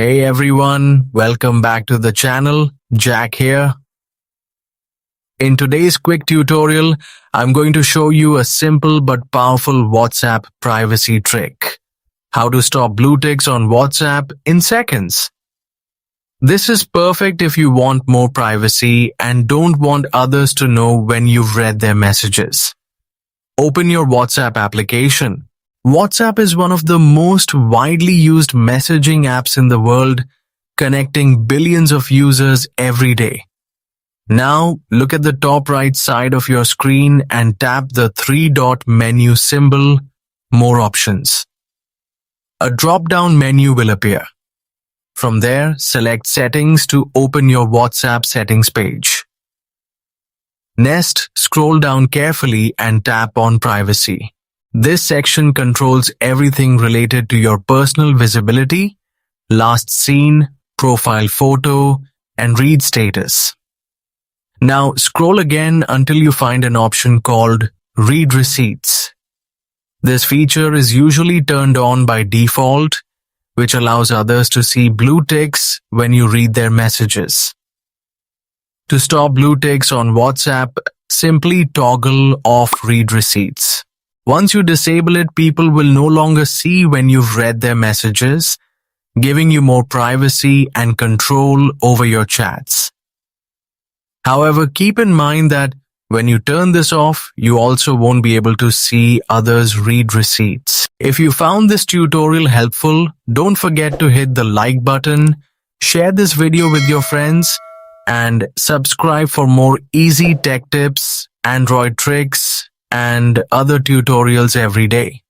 Hey everyone, welcome back to the channel. Jack here. In today's quick tutorial, I'm going to show you a simple but powerful WhatsApp privacy trick. How to stop blue ticks on WhatsApp in seconds. This is perfect if you want more privacy and don't want others to know when you've read their messages. Open your WhatsApp application. WhatsApp is one of the most widely used messaging apps in the world, connecting billions of users every day. Now, look at the top right side of your screen and tap the three-dot menu symbol, More Options. A drop-down menu will appear. From there, select Settings to open your WhatsApp settings page. Next, scroll down carefully and tap on Privacy. This section controls everything related to your personal visibility, last seen, profile photo, and read status. Now scroll again until you find an option called Read Receipts. This feature is usually turned on by default, which allows others to see blue ticks when you read their messages. To stop blue ticks on WhatsApp, simply toggle off Read Receipts. Once you disable it, people will no longer see when you've read their messages, giving you more privacy and control over your chats. However, keep in mind that when you turn this off, you also won't be able to see others read receipts. If you found this tutorial helpful, don't forget to hit the like button, share this video with your friends, and subscribe for more easy tech tips, Android tricks, and other tutorials every day.